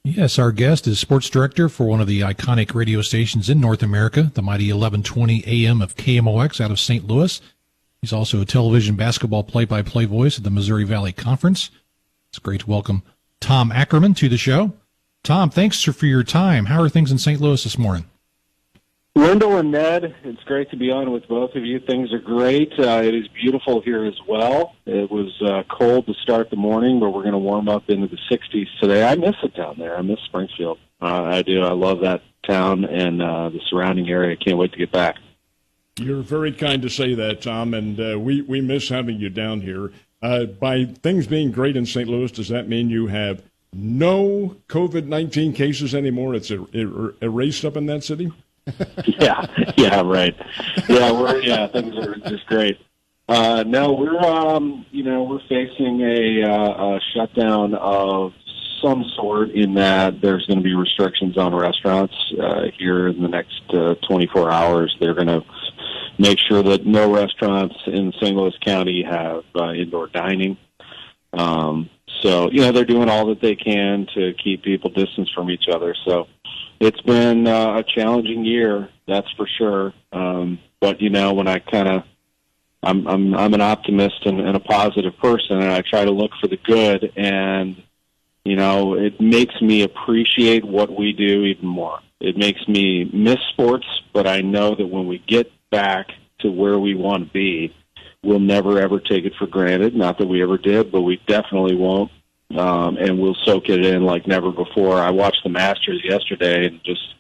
Yes, our guest is sports director for one of the iconic radio stations in North America, the mighty 1120 AM of KMOX out of St. Louis. He's also a television basketball play-by-play voice at the Missouri Valley Conference. It's great to welcome Tom Ackerman to the show. Tom, thanks for your time. How are things in St. Louis this morning? Lyndal and Ned, it's great to be on with both of you. Things are great. It is beautiful here as well. It was cold to start the morning, but we're going to warm up into the 60s today. I miss it down there. I miss Springfield. I do. I love that town and the surrounding area. Can't wait to get back. You're very kind to say that, Tom, and we miss having you down here. By things being great in St. Louis, does that mean you have no COVID-19 cases anymore? It's erased up in that city? Yeah, right. Things are just great. No, we're facing a shutdown of some sort in that there's going to be restrictions on restaurants here in the next 24 hours. They're going to make sure that no restaurants in St. Louis County have indoor dining. So, they're doing all that they can to keep people distanced from each other. So it's been a challenging year, that's for sure. But, when I'm an optimist and a positive person, and I try to look for the good, and, it makes me appreciate what we do even more. It makes me miss sports, but I know that when we get back to where we want to be, we'll never, ever take it for granted. Not that we ever did, but we definitely won't. And we'll soak it in like never before. I watched the Masters yesterday, and just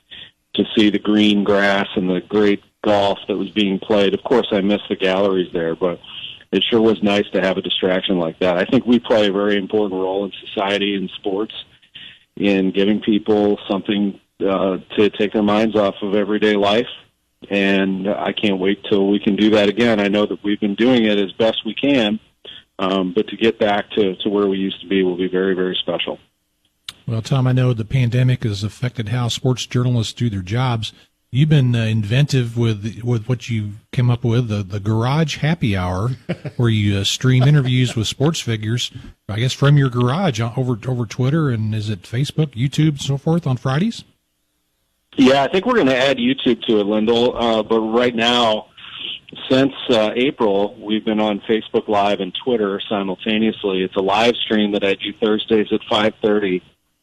to see the green grass and the great golf that was being played. Of course, I miss the galleries there, but it sure was nice to have a distraction like that. I think we play a very important role in society and sports in giving people something to take their minds off of everyday life. And I can't wait till we can do that again. I know that we've been doing it as best we can, but to get back to where we used to be will be very, very special. Well, Tom, I know the pandemic has affected how sports journalists do their jobs. You've been inventive with what you came up with, the Garage Happy Hour, where you stream interviews with sports figures, I guess, from your garage over Twitter, and is it Facebook, YouTube, and so forth on Fridays? Yeah, I think we're going to add YouTube to it, Lyndal. But right now, since April, we've been on Facebook Live and Twitter simultaneously. It's a live stream that I do Thursdays at 5:30,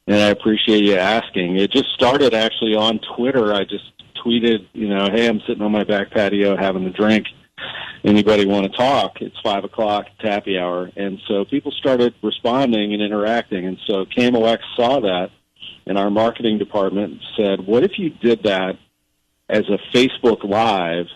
and I appreciate you asking. It just started actually on Twitter. I just tweeted, hey, I'm sitting on my back patio having a drink. Anybody want to talk? It's 5 o'clock, it's happy hour. And so people started responding and interacting. And so KMOX saw that, and our marketing department said, what if you did that as a Facebook Live?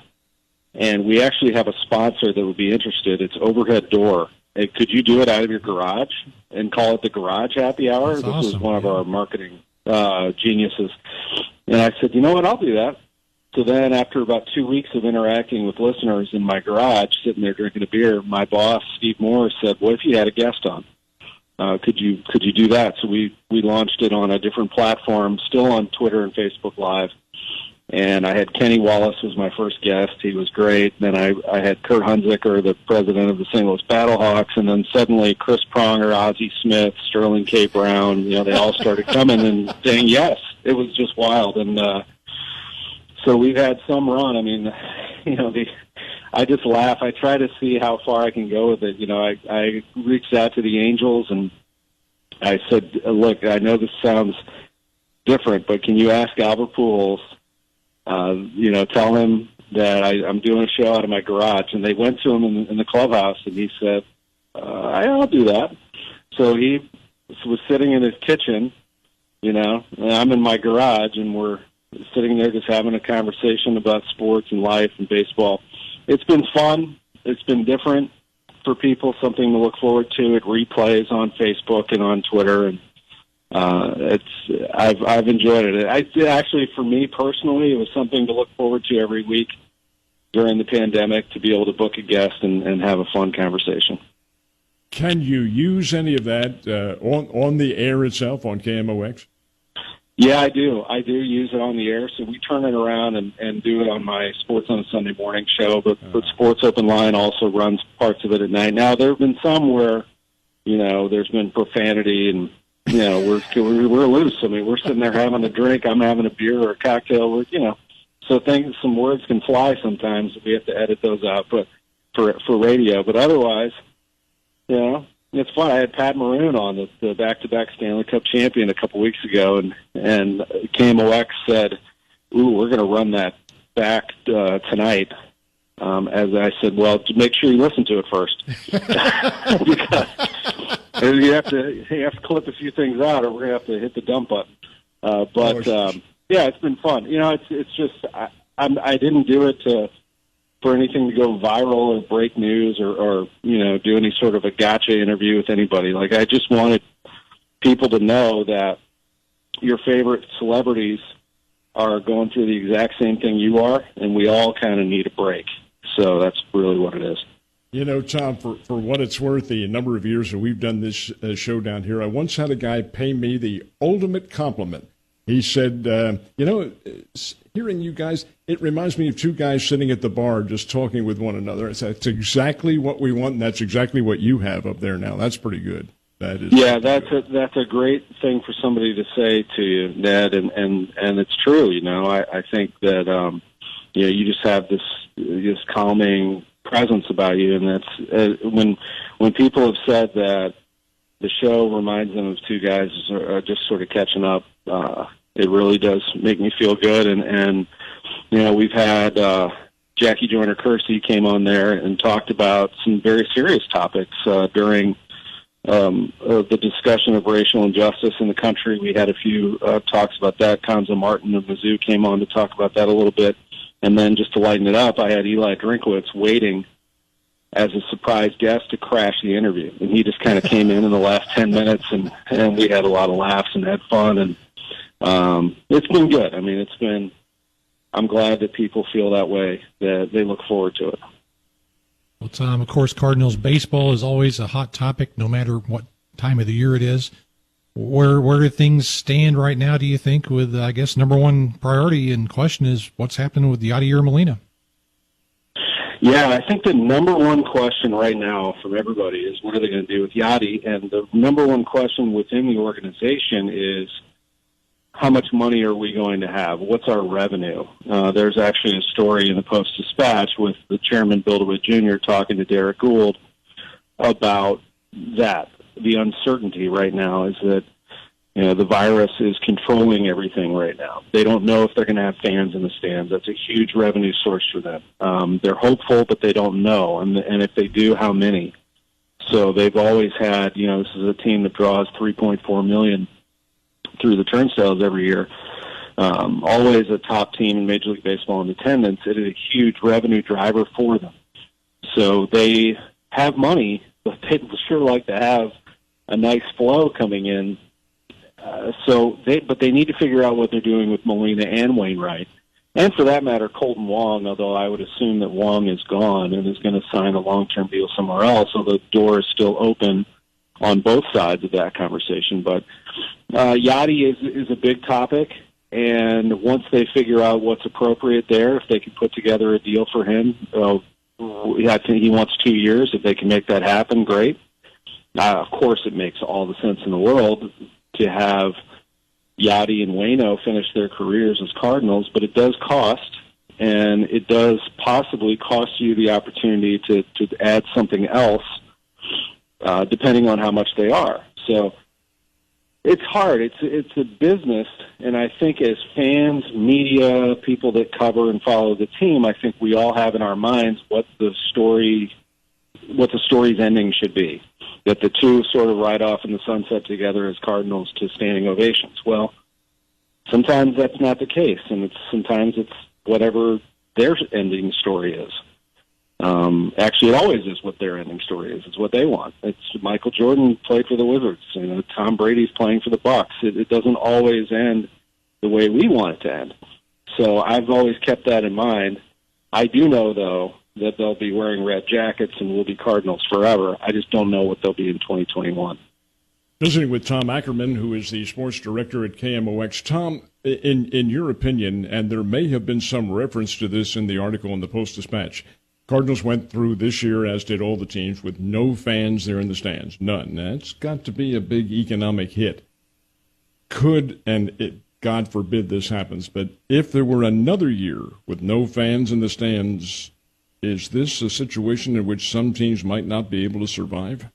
And we actually have a sponsor that would be interested. It's Overhead Door. Hey, could you do it out of your garage and call it the Garage Happy Hour? That's this awesome, was one of our marketing geniuses. And I said, you know what, I'll do that. So then after about 2 weeks of interacting with listeners in my garage, sitting there drinking a beer, my boss, Steve Moore, said, what if you had a guest on? Could you do that? So we launched it on a different platform, still on Twitter and Facebook Live. And I had Kenny Wallace was my first guest. He was great. Then I had Kurt Hunziker, the president of the St. Louis Battlehawks, and then suddenly Chris Pronger, Ozzie Smith, Sterling K. Brown, they all started coming and saying yes. It was just wild. And so we've had some run. I mean, I just laugh. I try to see how far I can go with it. I reached out to the Angels, and I said, look, I know this sounds different, but can you ask Albert Pujols, tell him that I'm doing a show out of my garage? And they went to him in the clubhouse, and he said, I'll do that. So he was sitting in his kitchen, and I'm in my garage, and we're sitting there just having a conversation about sports and life and baseball. It's been fun. It's been different for people, something to look forward to. It replays on Facebook and on Twitter, and I've enjoyed it. Actually, for me personally, it was something to look forward to every week during the pandemic, to be able to book a guest and have a fun conversation. Can you use any of that on the air itself on KMOX? Yeah, I do. I do use it on the air. So we turn it around and do it on my Sports on a Sunday Morning show. But Sports Open Line also runs parts of it at night. Now, there have been some where, there's been profanity and we're loose. I mean, we're sitting there having a drink. I'm having a beer or a cocktail. So some words can fly sometimes. We have to edit those out, but for radio. But otherwise, it's fun. I had Pat Maroon on, the back-to-back Stanley Cup champion, a couple weeks ago, and KMOX said, "Ooh, we're going to run that back tonight." As I said, well, to make sure you listen to it first, because you have to clip a few things out, or we're going to have to hit the dump button. Yeah, it's been fun. It's just I didn't do it for anything to go viral or break news or do any sort of a gotcha interview with anybody. Like, I just wanted people to know that your favorite celebrities are going through the exact same thing you are, and we all kind of need a break. So that's really what it is. Tom, for what it's worth, the number of years that we've done this show down here, I once had a guy pay me the ultimate compliment. He said, hearing you guys, it reminds me of two guys sitting at the bar just talking with one another. That's exactly what we want, and that's exactly what you have up there now. That's pretty good. That is. Yeah, that's a great thing for somebody to say to you, Ned, and it's true. I think that you just have this calming presence about you, and that's when people have said that the show reminds them of two guys just sort of catching up. It really does make me feel good, and we've had Jackie Joyner-Kersee came on there and talked about some very serious topics during the discussion of racial injustice in the country. We had a few talks about that. Konza Martin of Mizzou came on to talk about that a little bit, and then just to lighten it up, I had Eli Drinkwitz waiting as a surprise guest to crash the interview, and he just kind of came in the last 10 minutes, and we had a lot of laughs and had fun, and it's been good. I mean, I'm glad that people feel that way, that they look forward to it. Well, Tom, of course, Cardinals baseball is always a hot topic, no matter what time of the year it is. Where do things stand right now, do you think, with, I guess, number one priority in question is what's happening with Yadier Molina? Yeah, I think the number one question right now from everybody is what are they going to do with Yadi? And the number one question within the organization is how much money are we going to have? What's our revenue? There's actually a story in the Post-Dispatch with the chairman, Bill DeWitt Jr., talking to Derek Gould about that. The uncertainty right now is that the virus is controlling everything right now. They don't know if they're going to have fans in the stands. That's a huge revenue source for them. They're hopeful, but they don't know. And if they do, how many? So they've always had, this is a team that draws $3.4 million through the turnstiles every year. Always a top team in Major League Baseball in attendance. It is a huge revenue driver for them. So they have money, but they'd sure like to have a nice flow coming in. But they need to figure out what they're doing with Molina and Wainwright. And for that matter, Colton Wong, although I would assume that Wong is gone and is going to sign a long-term deal somewhere else, so the door is still open on both sides of that conversation. But Yadi is a big topic, and once they figure out what's appropriate there, if they can put together a deal for him, I think he wants 2 years. If they can make that happen, great. Of course, it makes all the sense in the world to have Yadi and Waino finish their careers as Cardinals, but it does cost, and it does possibly cost you the opportunity to add something else, depending on how much they are. So it's hard. It's a business, and I think as fans, media, people that cover and follow the team, I think we all have in our minds what the story's ending should be. That the two sort of ride off in the sunset together as Cardinals to standing ovations. Well, sometimes that's not the case, and sometimes it's whatever their ending story is. Actually, it always is what their ending story is. It's what they want. It's Michael Jordan played for the Wizards. Tom Brady's playing for the Bucks. It doesn't always end the way we want it to end. So I've always kept that in mind. I do know, though, that they'll be wearing red jackets and will be Cardinals forever. I just don't know what they'll be in 2021. Visiting with Tom Ackerman, who is the sports director at KMOX. Tom, in your opinion, and there may have been some reference to this in the article in the Post-Dispatch, Cardinals went through this year, as did all the teams, with no fans there in the stands. None. That's got to be a big economic hit. could, and God forbid this happens, but if there were another year with no fans in the stands, is this a situation in which some teams might not be able to survive?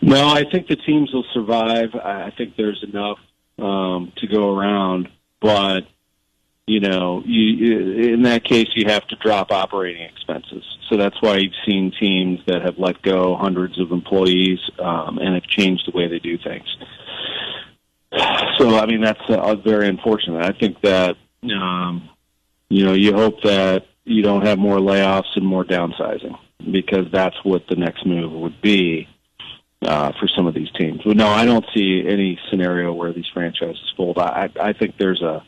No, I think the teams will survive. I think there's enough to go around, but in that case, you have to drop operating expenses. So that's why you've seen teams that have let go hundreds of employees and have changed the way they do things. So, I mean, that's very unfortunate. I think that, you hope that you don't have more layoffs and more downsizing, because that's what the next move would be for some of these teams. But no, I don't see any scenario where these franchises fold. I think there's a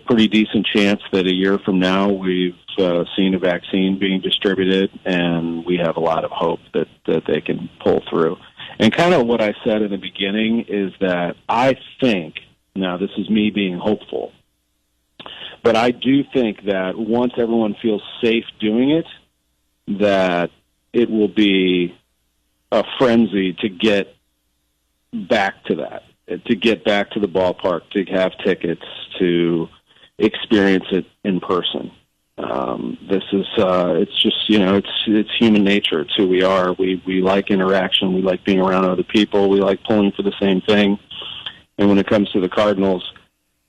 pretty decent chance that a year from now we've seen a vaccine being distributed, and we have a lot of hope that they can pull through. And kind of what I said in the beginning is that I think, now this is me being hopeful, but I do think that once everyone feels safe doing it, that it will be a frenzy to get back to that, to get back to the ballpark, to have tickets, to experience it in person. This is, it's just, it's human nature. It's who we are. We like interaction. We like being around other people. We like pulling for the same thing. And when it comes to the Cardinals,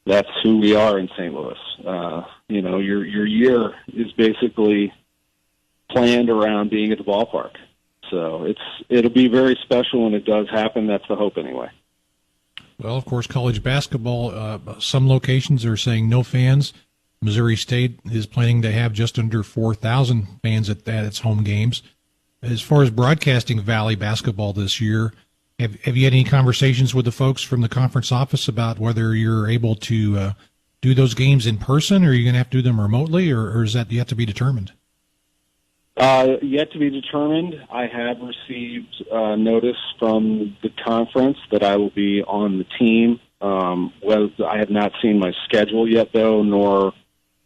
that's who we are in St. Louis. Your year is basically planned around being at the ballpark. So it'll be very special when it does happen. That's the hope anyway. Well, of course, college basketball, some locations are saying no fans. Missouri State is planning to have just under 4,000 fans at its home games. As far as broadcasting Valley basketball this year, have you had any conversations with the folks from the conference office about whether you're able to do those games in person, or are you going to have to do them remotely, or is that yet to be determined? Yet to be determined. I have received notice from the conference that I will be on the team. I have not seen my schedule yet, though, nor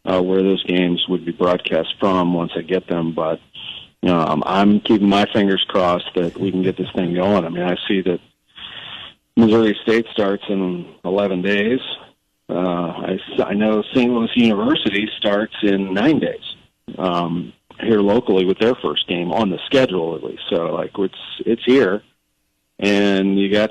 where those games would be broadcast from once I get them. But I'm keeping my fingers crossed that we can get this thing going. I mean, I see that Missouri State starts in 11 days. I know St. Louis University starts in 9 days. Here locally with their first game on the schedule, at least. So it's here, and you got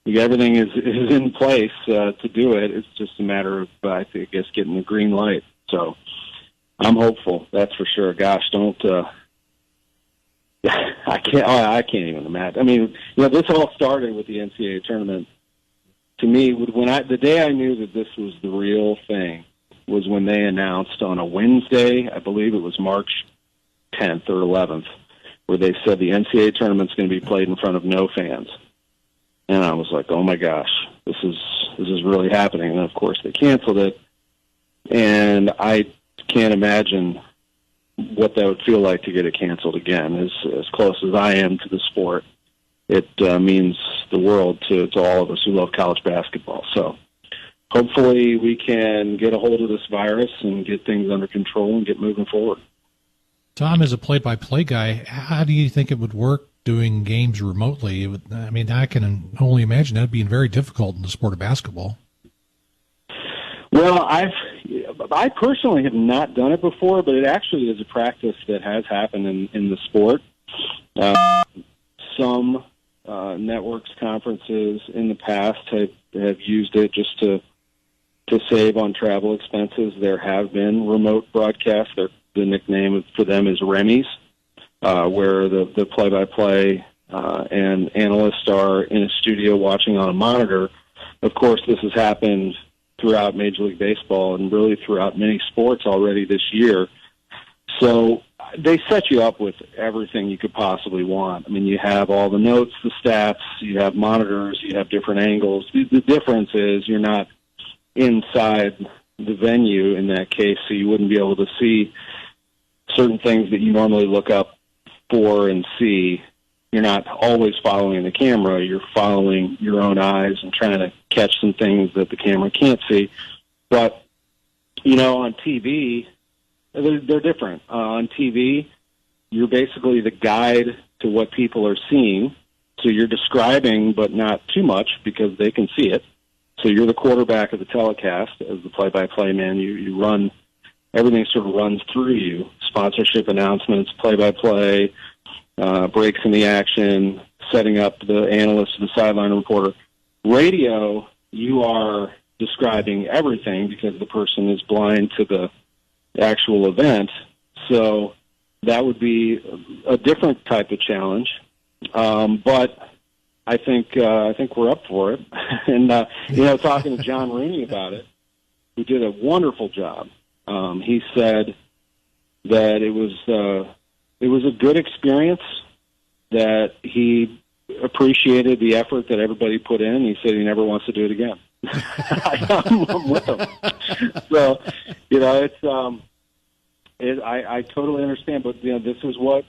everything is in place to do it. It's just a matter of I guess getting the green light. So I'm hopeful, that's for sure. Gosh, don't I can't even imagine. I mean, this all started with the NCAA tournament. To me, the day I knew that this was the real thing was when they announced on a Wednesday, I believe it was March 10th or 11th, where they said the NCAA tournament's going to be played in front of no fans. And I was like, oh my gosh, this is really happening. And of course they canceled it. And I can't imagine what that would feel like to get it canceled again. As close as I am to the sport, it means the world to all of us who love college basketball. So hopefully we can get a hold of this virus and get things under control and get moving forward. Tom, as a play-by-play guy, how do you think it would work doing games remotely? I can only imagine that being very difficult in the sport of basketball. Well, I personally have not done it before, but it actually is a practice that has happened in the sport. Some networks, conferences in the past have used it just to save on travel expenses. There have been remote broadcasts. The nickname for them is Remy's, where the play-by-play and analysts are in a studio watching on a monitor. Of course, this has happened throughout Major League Baseball and really throughout many sports already this year. So they set you up with everything you could possibly want. I mean, you have all the notes, the stats, you have monitors, you have different angles. The difference is you're not inside the venue in that case, so you wouldn't be able to see certain things that you normally look up for and see. You're not always following the camera. You're following your own eyes and trying to catch some things that the camera can't see. But, on TV, they're different. On TV, you're basically the guide to what people are seeing. So you're describing, but not too much because they can see it. So you're the quarterback of the telecast as the play-by-play man. You run, everything sort of runs through you. Sponsorship announcements, play-by-play, breaks in the action, setting up the analyst, the sideline reporter. Radio, you are describing everything because the person is blind to the actual event. So that would be a different type of challenge. But I think we're up for it. And talking to John Rooney about it, who did a wonderful job. He said that it was a good experience, that he appreciated the effort that everybody put in. He said he never wants to do it again. I'm with him. So, I totally understand, but this is what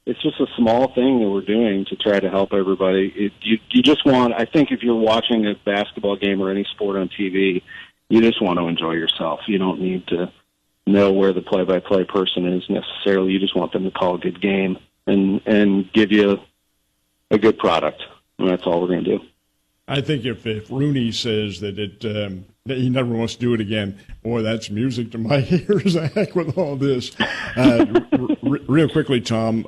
it's just a small thing that we're doing to try to help everybody. You just want, I think if you're watching a basketball game or any sport on TV, you just want to enjoy yourself. You don't need to know where the play-by-play person is necessarily. You just want them to call a good game and give you a good product. And that's all we're going to do. I think if Rooney says that that he never wants to do it again, boy, that's music to my ears. Heck with all this. Real quickly, Tom,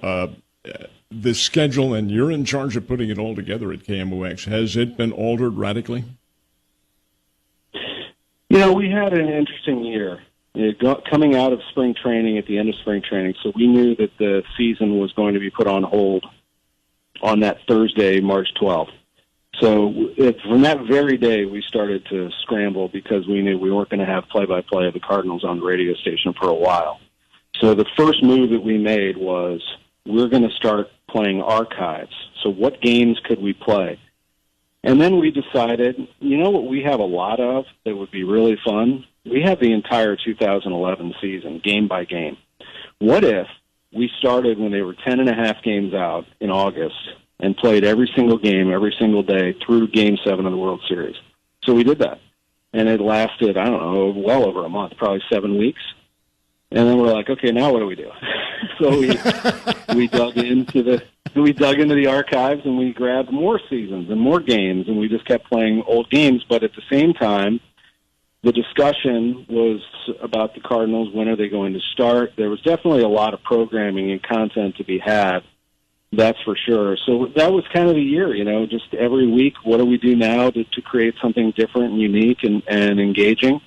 the schedule, and you're in charge of putting it all together at KMOX. Has it been altered radically? We had an interesting year. Coming out of spring training, at the end of spring training, so we knew that the season was going to be put on hold on that Thursday, March 12th. So from that very day, we started to scramble because we knew we weren't going to have play-by-play of the Cardinals on the radio station for a while. So the first move that we made was we're going to start playing archives. So what games could we play? And then we decided, what we have a lot of that would be really fun? We have the entire 2011 season, game by game. What if we started when they were 10.5 games out in August and played every single game, every single day through Game 7 of the World Series? So we did that. And it lasted, well over a month, probably 7 weeks. And then we're like, okay, now what do we do? So we dug into the archives and we grabbed more seasons and more games, and we just kept playing old games. But at the same time, the discussion was about the Cardinals. When are they going to start? There was definitely a lot of programming and content to be had. That's for sure. So that was kind of the year, just every week, what do we do now to create something different and unique and engaging?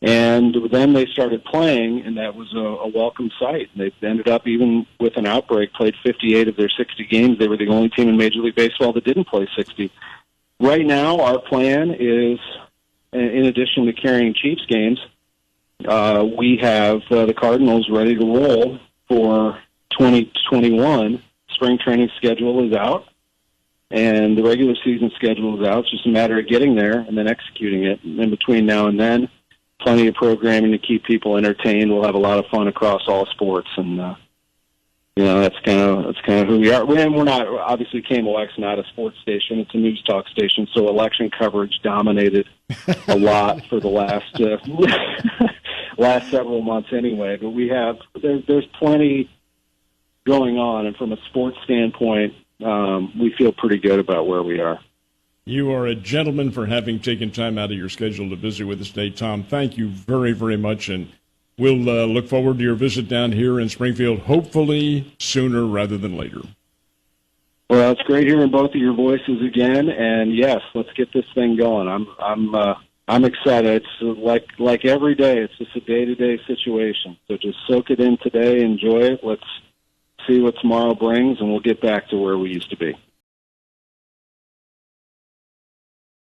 And then they started playing, and that was a welcome sight. They ended up, even with an outbreak, played 58 of their 60 games. They were the only team in Major League Baseball that didn't play 60. Right now, our plan is, in addition to carrying Chiefs games, we have the Cardinals ready to roll for 2021. Spring training schedule is out, and the regular season schedule is out. It's just a matter of getting there and then executing it. And in between now and then, plenty of programming to keep people entertained. We'll have a lot of fun across all sports, and that's kind of who we are. And we're not, obviously, KMOX not a sports station; it's a news talk station. So election coverage dominated a lot for the last last several months, anyway. But there's plenty going on, and from a sports standpoint, we feel pretty good about where we are. You are a gentleman for having taken time out of your schedule to visit with us today, Tom. Thank you very, very much, and we'll look forward to your visit down here in Springfield, hopefully sooner rather than later. Well, it's great hearing both of your voices again, and yes, let's get this thing going. I'm excited. It's like every day, it's just a day-to-day situation. So just soak it in today, enjoy it. Let's see what tomorrow brings, and we'll get back to where we used to be.